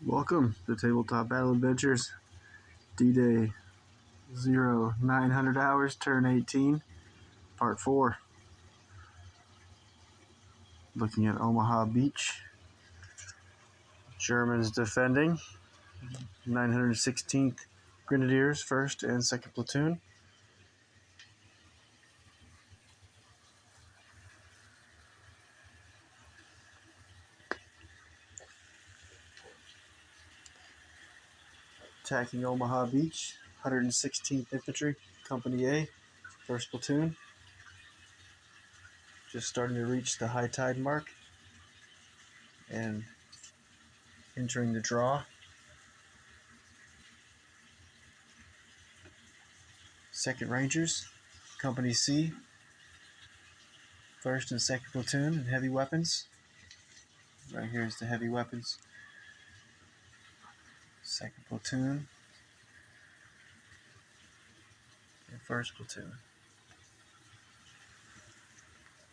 Welcome to Tabletop Battle Adventures, DDay 0900 hours, Turn 18, Part 4. Looking at Omaha Beach. Germans defending. 916th Grenadiers, 1st and 2nd Platoon. Attacking Omaha Beach, 116th Infantry, Company A, 1st Platoon. Just starting to reach the high tide mark and entering the draw. 2nd Rangers, Company C, 1st and 2nd Platoon, and heavy weapons. Right here is the heavy weapons. 2nd Platoon and 1st Platoon.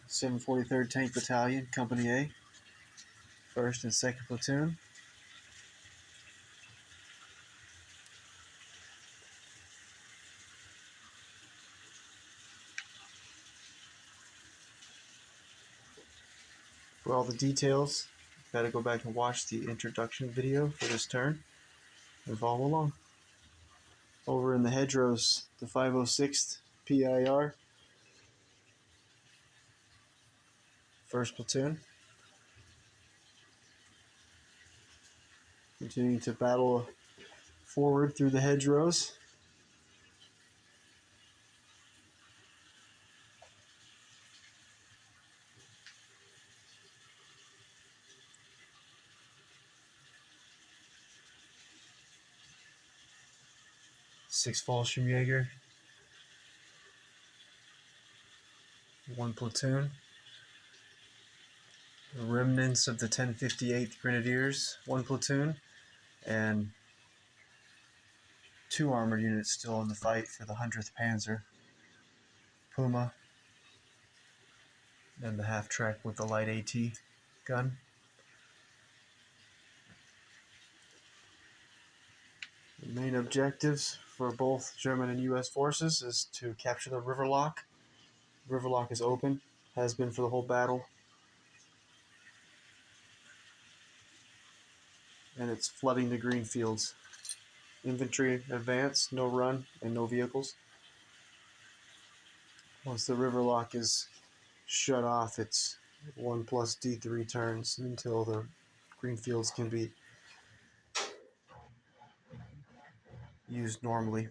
743rd Tank Battalion, Company A, 1st and 2nd Platoon. For all the details, you've got to go back and watch the introduction video for this turn and follow along. Over in the hedgerows, the 506th PIR, 1st Platoon, continuing to battle forward through the hedgerows. Six Fallschirmjäger, 1 platoon. The remnants of the 1058th Grenadiers, 1 platoon, and 2 armored units still in the fight for the 100th Panzer, Puma, and the half-track with the light AT gun. The main objectives for both German and U.S. forces is to capture the river lock. The river lock is open, has been for the whole battle, and it's flooding the green fields. Infantry advance, no run, and no vehicles. Once the river lock is shut off, it's 1 plus D3 turns until the green fields can be used normally.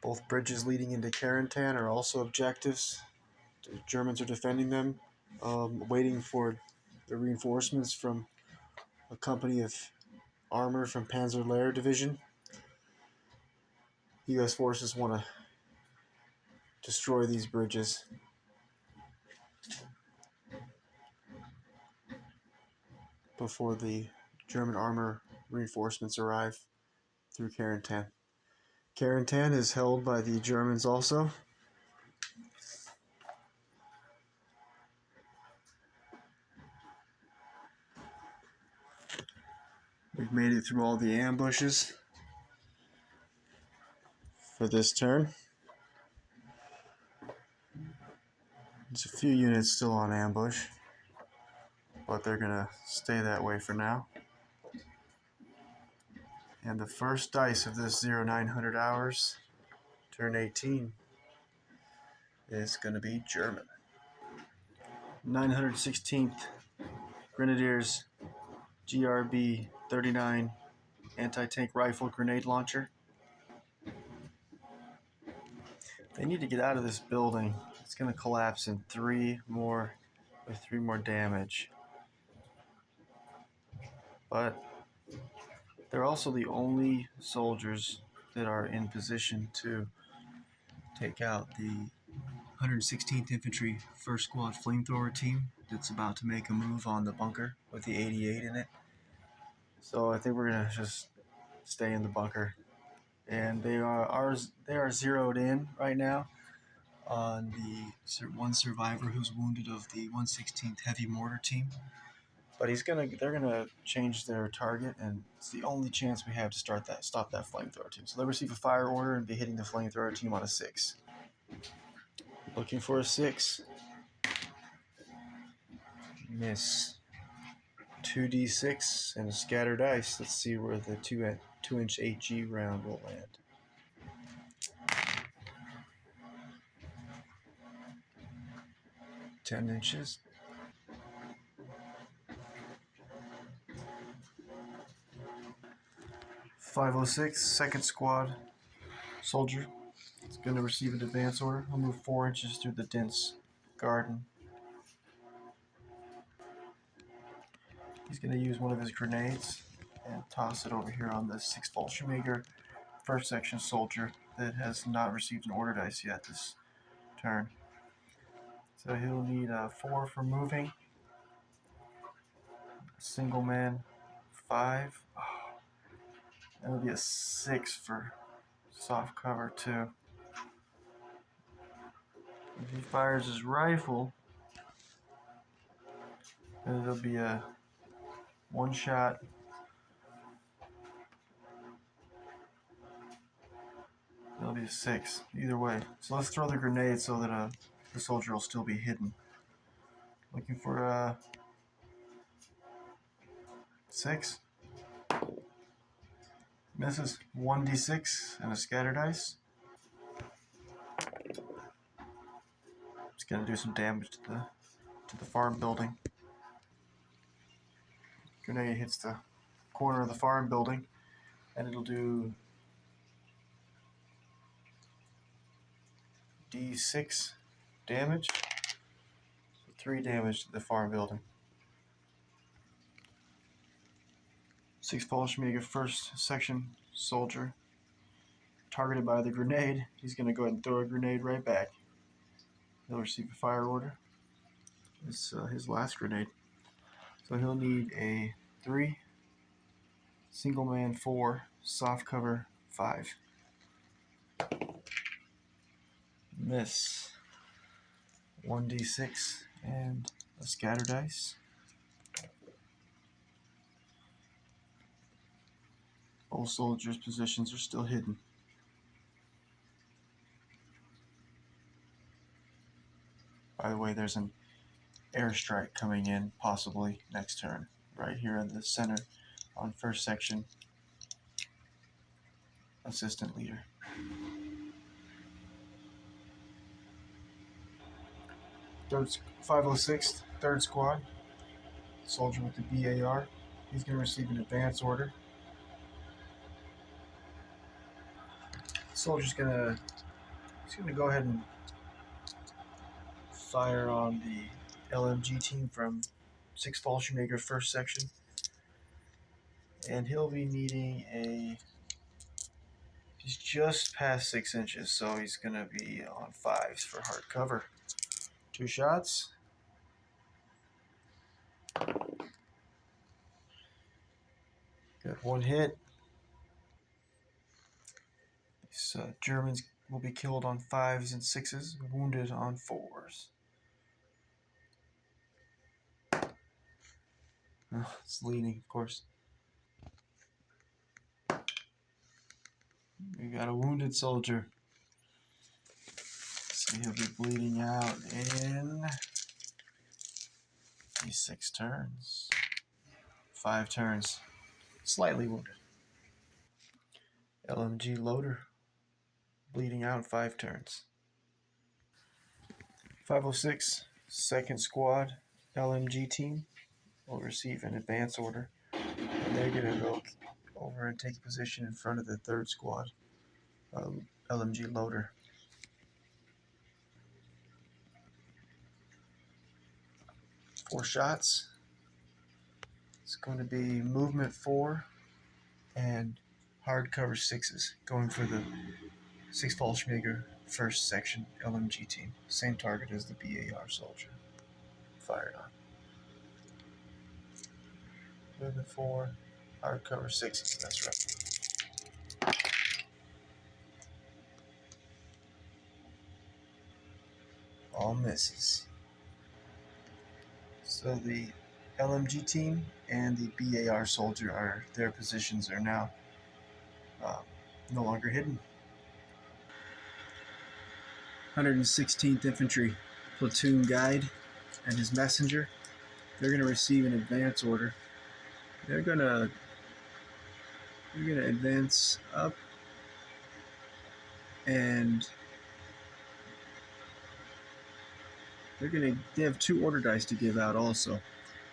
Both bridges leading into Carentan are also objectives. The Germans are defending them, waiting for the reinforcements from a company of armor from Panzer Lehr Division. U.S. forces want to destroy these bridges. Before the German armor reinforcements arrive through Carentan. Carentan is held by the Germans also. We've made it through all the ambushes for this turn. There's a few units still on ambush, but they're going to stay that way for now. And the first dice of this 0900 hours, turn 18, is going to be German. 916th Grenadiers GRB 39 anti-tank rifle grenade launcher. They need to get out of this building. It's going to collapse in 3 more damage. But they're also the only soldiers that are in position to take out the 116th Infantry 1st Squad flamethrower team that's about to make a move on the bunker with the 88 in it. So I think we're going to just stay in the bunker. And they are zeroed in right now on the one survivor who's wounded of the 116th Heavy Mortar team. But they're gonna change their target, and it's the only chance we have to stop that flamethrower team. So they'll receive a fire order and be hitting the flamethrower team on a 6. Looking for a 6. Miss. 2d6 and a scattered dice. Let's see where the 2-inch HG round will land. Ten inches. .506, second squad soldier. It's going to receive an advance order. He'll move 4 inches through the dense garden. He's going to use one of his grenades and toss it over here on the 6 Fallschirmjäger first section soldier that has not received an order dice yet this turn. So he'll need 4 for moving. Single man 5. Oh, that'll be a 6 for soft cover too. If he fires his rifle, then it'll be a 1 shot. It'll be a 6 either way. So let's throw the grenade so that the soldier will still be hidden. Looking for a 6. Misses. 1d6 and a scatter dice. It's gonna do some damage to the farm building. Grenade hits the corner of the farm building, and it'll do d6 damage. 3 damage to the farm building. 6 Fallschirmjäger first section soldier targeted by the grenade. He's going to go ahead and throw a grenade right back. He'll receive a fire order. It's his last grenade. So he'll need a 3, single man 4, soft cover 5. Miss. 1d6 and a scatter dice. Both soldiers' positions are still hidden. By the way, there's an airstrike coming in possibly next turn, right here in the center on first section. Assistant leader. Third 506, third squad. Soldier with the BAR. He's going to receive an advance order. Soldier's going to go ahead and fire on the LMG team from 6 Fallschirmjäger first section. And he'll be needing he's just past 6 inches, so he's going to be on 5s for hard cover. 2 shots. Got 1 hit. These Germans will be killed on 5s and 6s, wounded on 4s. Oh, it's leading, of course. We got a wounded soldier. So he'll be bleeding out in these 6 turns. 5 turns. Slightly wounded. LMG loader. Bleeding out 5 turns. 506, second squad LMG team will receive an advance order. And they're going to go over and take a position in front of the third squad LMG loader. Four shots. It's going to be movement 4 and hardcover 6s, going for the 6 Fallschirmjäger first section LMG team. Same target as the BAR soldier. Fired on. Movement 4, hardcover 6s, that's right. All misses. So the LMG team and the BAR soldier are their positions are now no longer hidden. 116th Infantry platoon guide and his messenger, they're going to receive an advance order. They're going to advance up, and they have 2 order dice to give out also.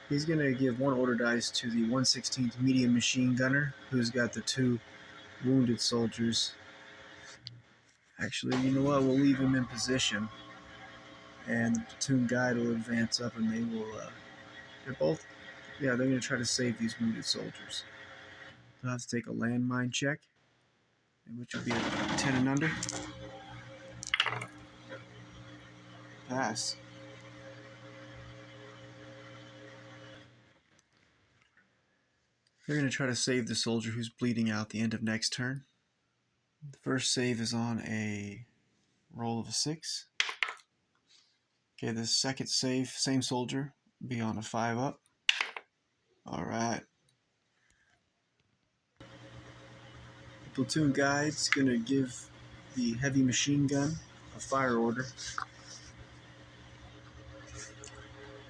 He's going to give 1 order dice to the 116th medium machine gunner, who's got the 2 wounded soldiers. Actually, you know what? We'll leave him in position, and the platoon guide will advance up, and they will. They're going to try to save these wounded soldiers. They'll have to take a landmine check, which will be a 10 and under. Pass. They're going to try to save the soldier who's bleeding out the end of next turn. The first save is on a roll of a 6. Okay, the second save, same soldier, be on a 5 up. Alright. The platoon guide's going to give the heavy machine gun a fire order.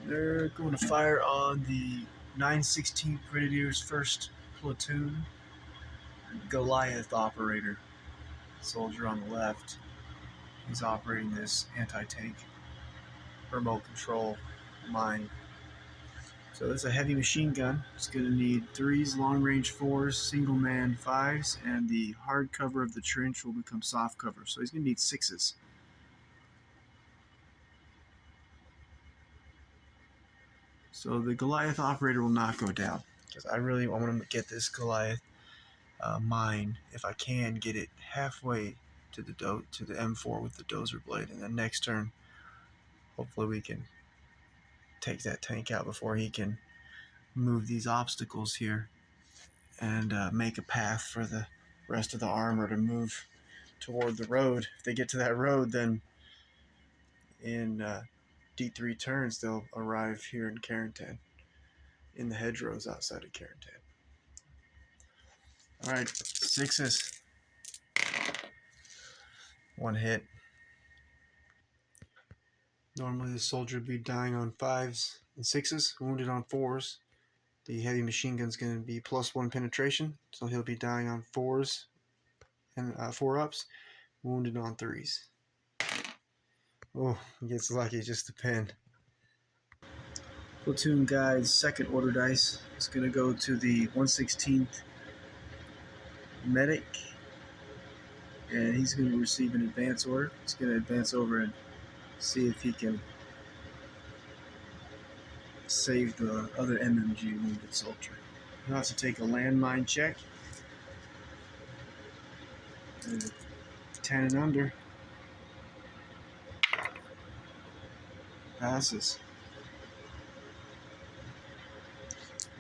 They're going to fire on the 916th Grenadiers 1st Platoon Goliath operator. Soldier on the left. He's operating this anti-tank remote control mine. So this is a heavy machine gun. It's going to need 3s, long range 4s, single man 5s, and the hard cover of the trench will become soft cover. So he's going to need 6s. So the Goliath operator will not go down, because I want to get this Goliath mine, if I can, get it halfway to the M4 with the dozer blade, and then next turn, hopefully we can take that tank out before he can move these obstacles here and make a path for the rest of the armor to move toward the road. If they get to that road, then in D3 turns they'll arrive here in Carentan, in the hedgerows outside of Carentan. Alright, 6s. 1 hit. Normally the soldier would be dying on 5s and 6s, wounded on 4s. The heavy machine gun's going to be +1 penetration, so he'll be dying on 4s and 4-ups, wounded on 3s. Oh, he gets lucky, just a pin. Platoon guide's second order dice is going to go to the 116th medic, and he's going to receive an advance order. He's going to advance over and see if he can save the other MMG wounded soldier. He'll have to take a landmine check. 10 and under. Passes.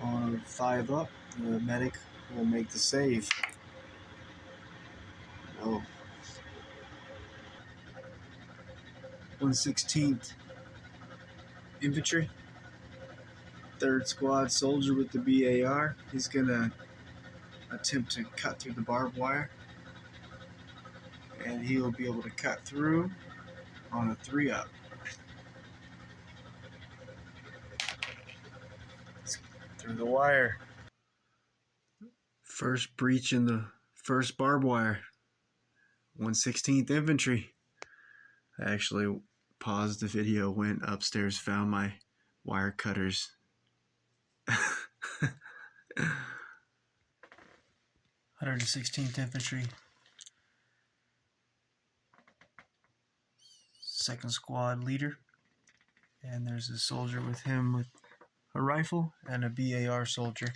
On 5 up, the medic will make the save. Oh. 116th Infantry, 3rd Squad soldier with the BAR. He's going to attempt to cut through the barbed wire, and he will be able to cut through on a 3-up. Through the wire. First breach in the first barbed wire. 116th Infantry. I actually paused the video, went upstairs, found my wire cutters. 116th Infantry, 2nd Squad leader, and there's a soldier with him with a rifle and a BAR soldier.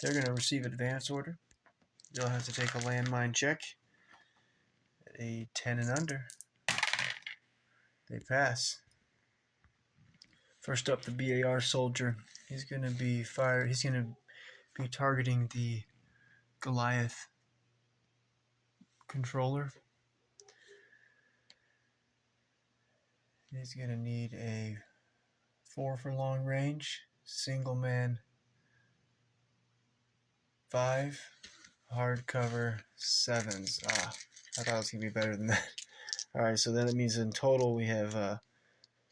They're going to receive advance order. They'll have to take a landmine check at a 10 and under. They pass. First up, the BAR soldier. He's going to be targeting the Goliath controller. He's going to need a 4 for long range single man 5, hardcover 7s. I thought it was going to be better than that. Alright, so then it means in total we have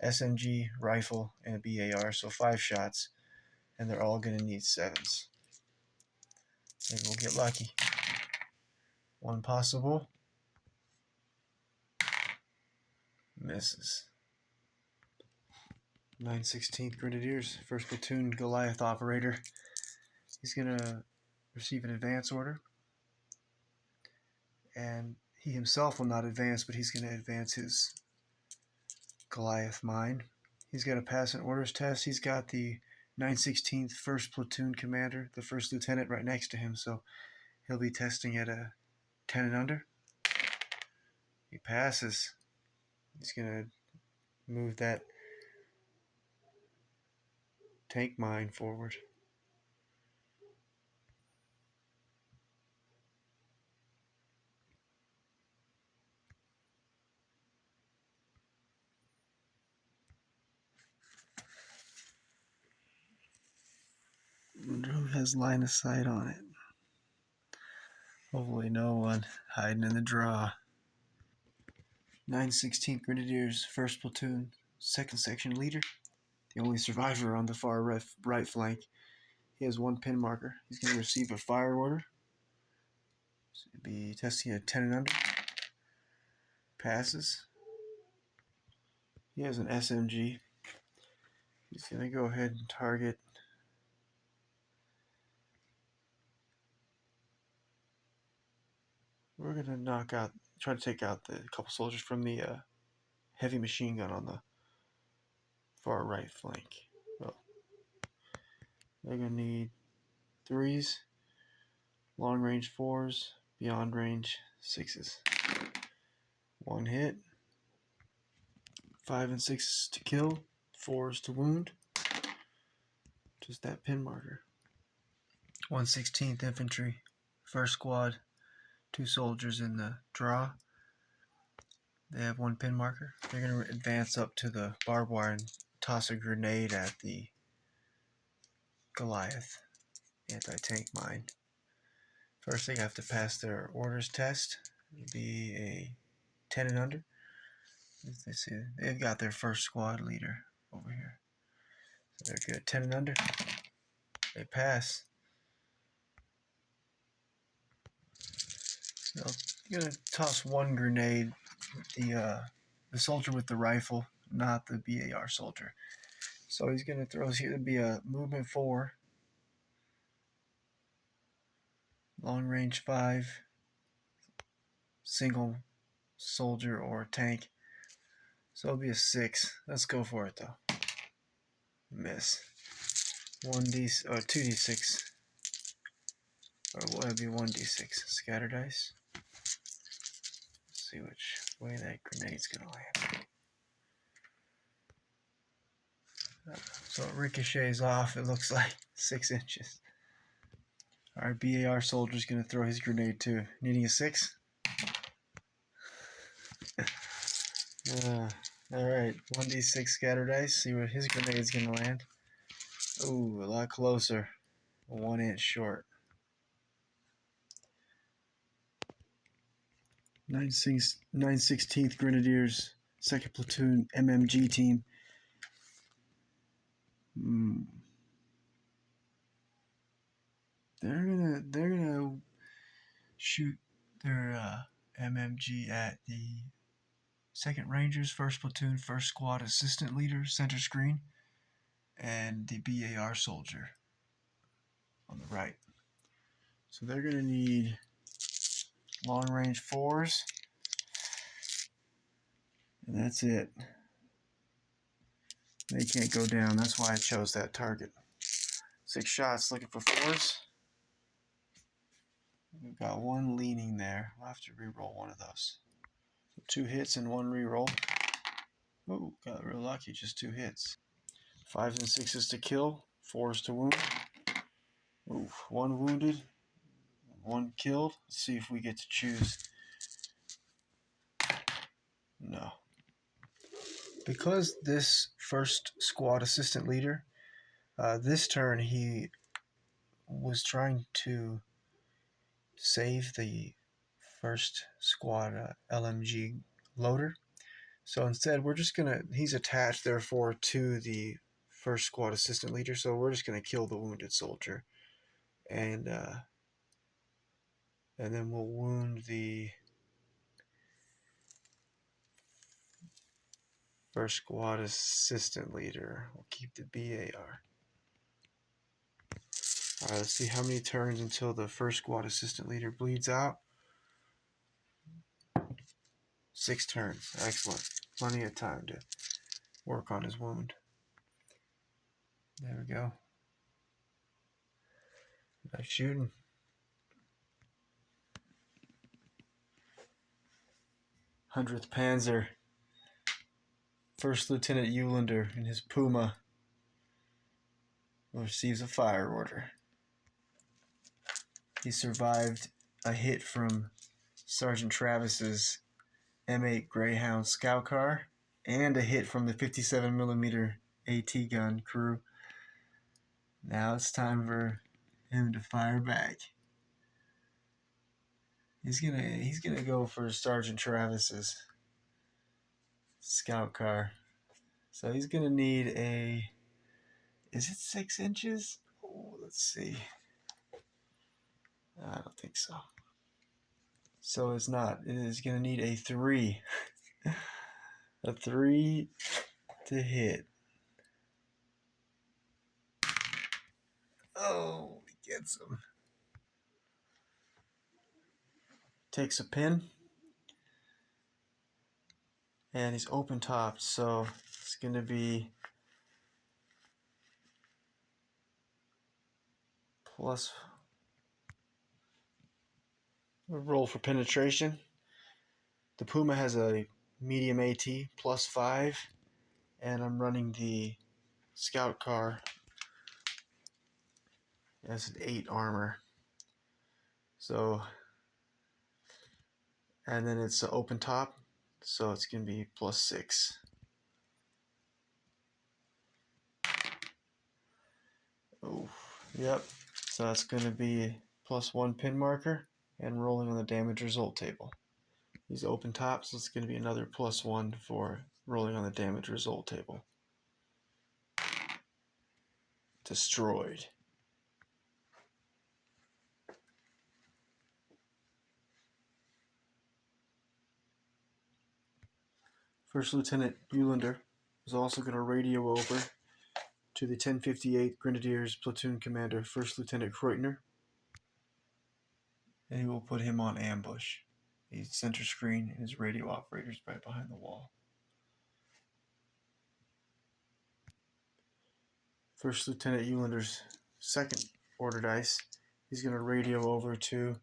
SMG, rifle, and a BAR, so 5 shots, and they're all going to need 7s. Maybe we'll get lucky. One possible. Misses. 9/16 Grenadiers, 1st Platoon Goliath operator. He's going to receive an advance order, and he himself will not advance, but he's going to advance his Goliath mine. He's got to pass an orders test. He's got the 9/16th 1st Platoon Commander, the 1st Lieutenant, right next to him, so he'll be testing at a 10 and under. He passes. He's going to move that tank mine forward. Who has line of sight on it? Hopefully no one hiding in the draw. 9/16 Grenadiers, 1st Platoon, 2nd Section Leader. The only survivor on the far right flank. He has 1 pin marker. He's going to receive a fire order. So he'll be testing at 10 and under. Passes. He has an SMG. He's going to go ahead and target we're going to try to take out the couple soldiers from the heavy machine gun on the far right flank. Well, they're going to need 3s, long range 4s, beyond range 6s. 1 hit, 5 and 6 to kill, 4s to wound. Just that pin marker. 1/16th Infantry, 1st Squad, 2 soldiers in the draw. They have 1 pin marker. They're going to advance up to the barbed wire and toss a grenade at the Goliath anti-tank mine. First, they have to pass their orders test. It'll be a 10 and under. As they see, they've got their 1st squad leader over here. So they're good. 10 and under. They pass. So you're going to toss 1 grenade. The soldier with the rifle, not the BAR soldier. So he's going to throw, here to be a movement 4, long range 5, single soldier or tank. So it'll be a 6. Let's go for it though. Miss. 2d6. Or will it be 1d6? Scatter dice. Let's see which way that grenade's gonna land. So it ricochets off, it looks like 6 inches. Our BAR soldier's gonna throw his grenade too. Needing a 6? Alright, 1d6 scatter dice. See where his grenade's gonna land. Ooh, a lot closer. 1 inch short. 9/16th Grenadiers, 2nd Platoon MMG team. They're gonna shoot their MMG at the 2nd Rangers, 1st Platoon, 1st Squad Assistant Leader, center screen, and the BAR soldier on the right. So they're gonna need long range 4s, and that's it. They can't go down. That's why I chose that target. 6 shots looking for 4s. We've got 1 leaning there. We'll have to re-roll one of those. So 2 hits and 1 re-roll. Oh, got real lucky, just 2 hits. 5s and 6s to kill, 4s to wound. Ooh, 1 wounded, 1 killed. Let's see if we get to choose. No. Because this 1st Squad Assistant Leader This turn he was trying to save the first squad LMG loader. So instead, we're just gonna, he's attached therefore to the first squad assistant leader, so we're just gonna kill the wounded soldier. And then we'll wound the first squad assistant leader. We'll keep the BAR. Alright, let's see how many turns until the first squad assistant leader bleeds out. 6 turns. Excellent. Plenty of time to work on his wound. There we go. Nice shooting. 100th Panzer. First Lieutenant Ulander in his Puma receives a fire order. He survived a hit from Sergeant Travis's M8 Greyhound scout car and a hit from the 57mm AT gun crew. Now it's time for him to fire back. He's gonna go for Sergeant Travis's scout car. So he's gonna need a, is it 6 inches? Oh, let's see. I don't think so. So it's not. It is gonna need a 3. A 3 to hit. Oh, he gets him. Takes a pin. And he's open topped, so it's gonna be plus. We'll roll for penetration. The Puma has a medium AT plus 5, and I'm running the scout car as an 8 armor. So, and then it's an open top, so it's gonna be plus 6. Oh, yep. So that's gonna be plus 1 pin marker and rolling on the damage result table. He's open top, so it's gonna be another plus 1 for rolling on the damage result table. Destroyed. First Lieutenant Ulander is also going to radio over to the 1058 Grenadiers Platoon Commander, First Lieutenant Kreutner, and he will put him on ambush. He's center screen, and his radio operator's right behind the wall. First Lieutenant Ulander's second order dice, he's going to radio over to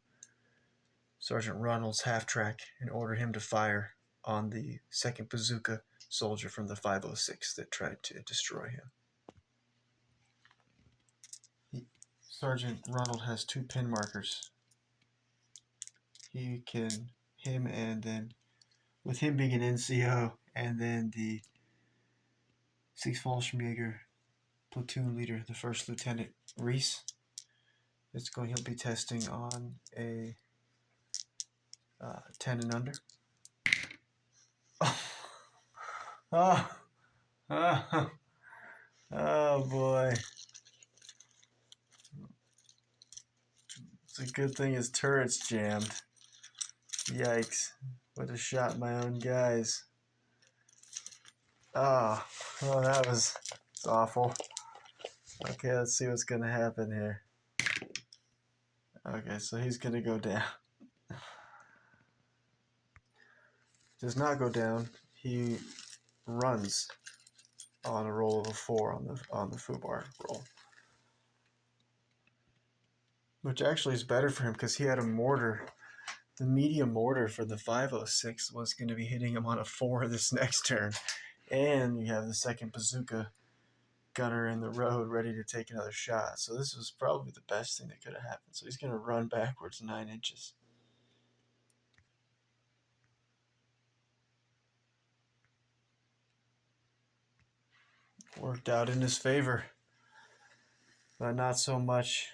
Sergeant Ronald's half-track and order him to fire on the second bazooka soldier from the 506 that tried to destroy him. Sergeant Ronald has 2 pin markers. He can, him and then, with him being an NCO, and then the 6th Fallschirmjäger platoon leader, the First Lieutenant Reese, he'll be testing on a 10 and under. Oh, oh, oh boy. It's a good thing his turret's jammed. Yikes. Would have shot my own guys. Oh, it's awful. Okay, let's see what's going to happen here. Okay, so he's going to go down. Does not go down. He runs on a roll of a 4 on the foobar roll. Which actually is better for him because he had a mortar. The medium mortar for the 506 was going to be hitting him on a 4 this next turn. And you have the second bazooka gunner in the road ready to take another shot. So this was probably the best thing that could have happened. So he's going to run backwards 9 inches. Worked out in his favor. but not so much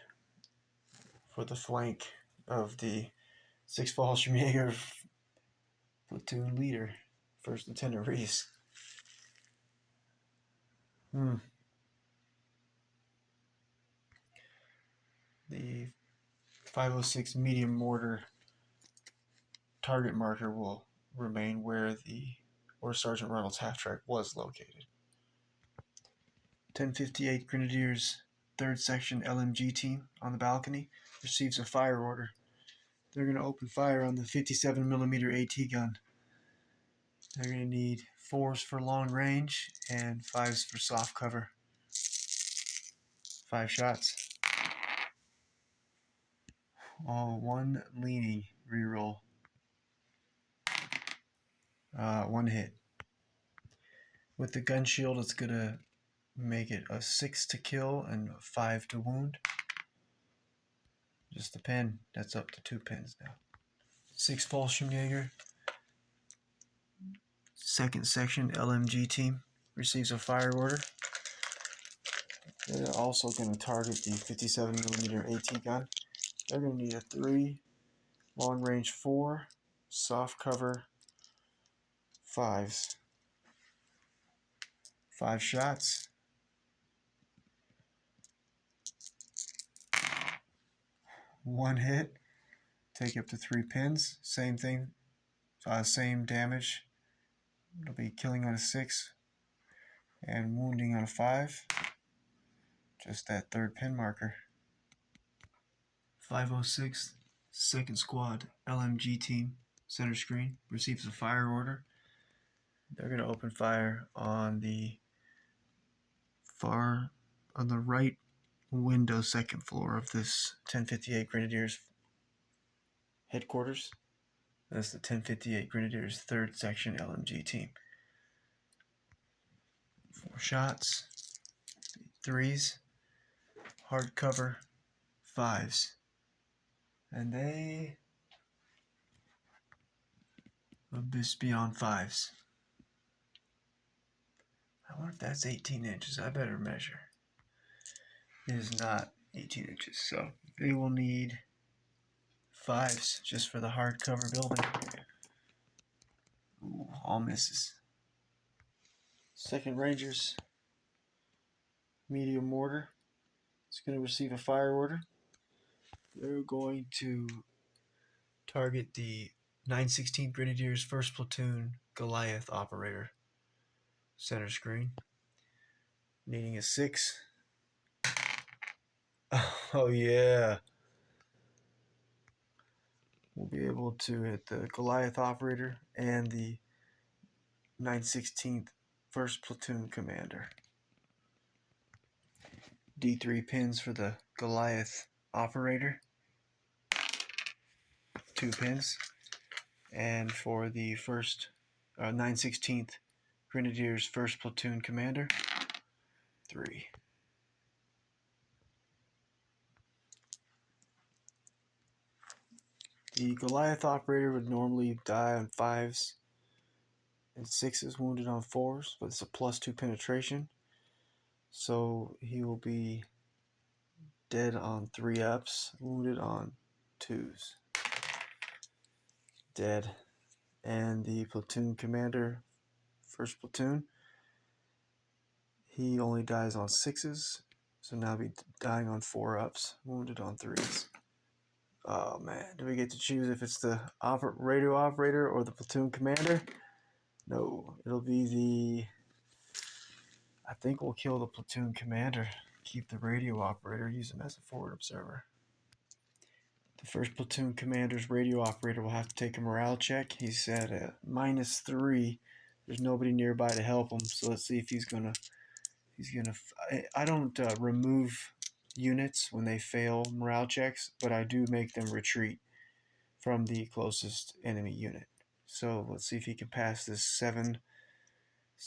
for the flank of the 6th Fallschirmjäger platoon leader, First Lieutenant Reese. The 506 medium mortar target marker will remain where Sergeant Reynolds' half-track was located. 1058 Grenadiers 3rd Section LMG team on the balcony receives a fire order. They're going to open fire on the 57mm AT gun. They're going to need 4s for long range and 5s for soft cover. 5 shots. One leaning reroll. 1 hit. With the gun shield, it's going to make it a 6 to kill and 5 to wound. Just a pin. That's up to 2 pins now. 6th Fallschirmjäger 2nd Section LMG team receives a fire order. They're also going to target the 57mm AT gun. They're going to need a 3, long range 4, soft cover 5s. 5 shots. 1 hit. Take up to 3 pins. Same thing. Same damage. It'll be killing on a 6 and wounding on a 5. Just that 3rd pin marker. 506 2nd Squad LMG team center screen receives a fire order. They're going to open fire on the right window 2nd floor of this 1058 Grenadiers headquarters. That's the 1058 Grenadiers 3rd Section LMG team. 4 shots, 3s, hard cover, 5s. And they abyss beyond 5s. I wonder if that's 18 inches. I better measure. It is not 18 inches, so they will need 5s just for the hardcover building. Ooh, all misses. 2nd Rangers medium mortar is going to receive a fire order. They're going to target the 916th Grenadiers 1st Platoon Goliath operator center screen, needing a 6. Oh yeah, we'll be able to hit the Goliath operator and the 916th 1st Platoon commander. D3 pins for the Goliath operator, 2 pins, and for the 916th Grenadiers 1st Platoon commander, 3. The Goliath operator would normally die on 5s and 6s, wounded on 4s, but it's a +2 penetration, so he will be dead on 3 ups, wounded on 2s. Dead. And the platoon commander, 1st Platoon, he only dies on 6s, so now he'll be dying on 4 ups, wounded on 3s. Oh man, do we get to choose if it's the radio operator or the platoon commander? No, it'll be I think we'll kill the platoon commander, keep the radio operator, use him as a forward observer. The 1st Platoon commander's radio operator will have to take a morale check. He's at a -3. There's nobody nearby to help him, so let's see if he's gonna. I don't remove units when they fail morale checks, but I do make them retreat from the closest enemy unit. So let's see if he can pass this 7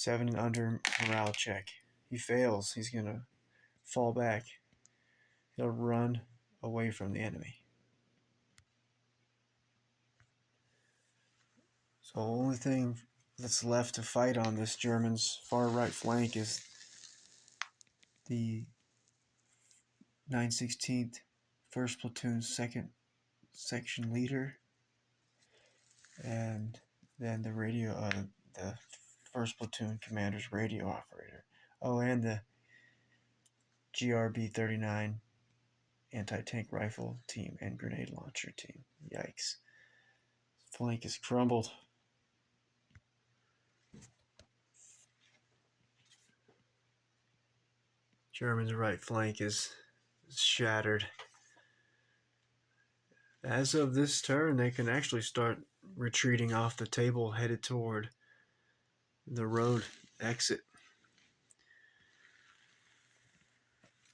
and under morale check. He fails. He's gonna fall back. He'll run away from the enemy. So the only thing that's left to fight on this German's far right flank is the 9/16th 1st Platoon 2nd Section Leader, and then the the 1st Platoon Commander's radio operator. Oh, and the GRB 39 anti-tank rifle team and grenade launcher team. Yikes. Flank is crumbled. German's right flank is shattered. As of this turn, they can actually start retreating off the table, headed toward the road exit.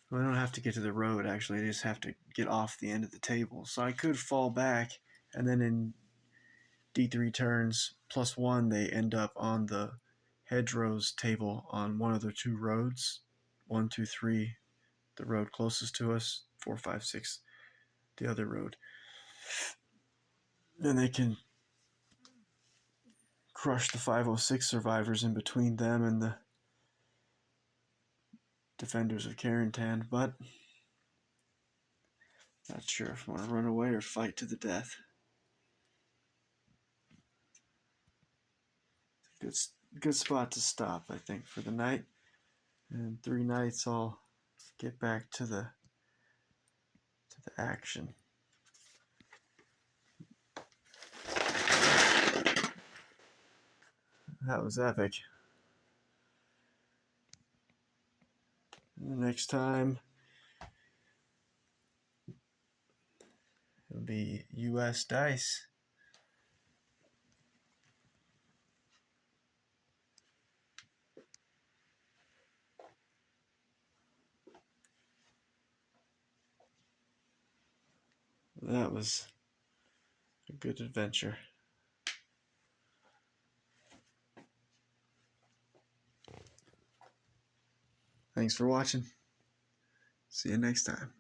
Well, I don't have to get to the road, actually. I just have to get off the end of the table. So I could fall back, and then in D3 turns +1, they end up on the hedgerows table on one of the two roads. 1, 2, 3, the road closest to us. 4, 5, 6, the other road. Then they can crush the 506 survivors in between them and the defenders of Carentan, but not sure if I want to run away or fight to the death. Good spot to stop, I think, for the night. And 3 nights I'll get back to the action. That was epic. And the next time it'll be US dice. That was a good adventure. Thanks for watching. See you next time.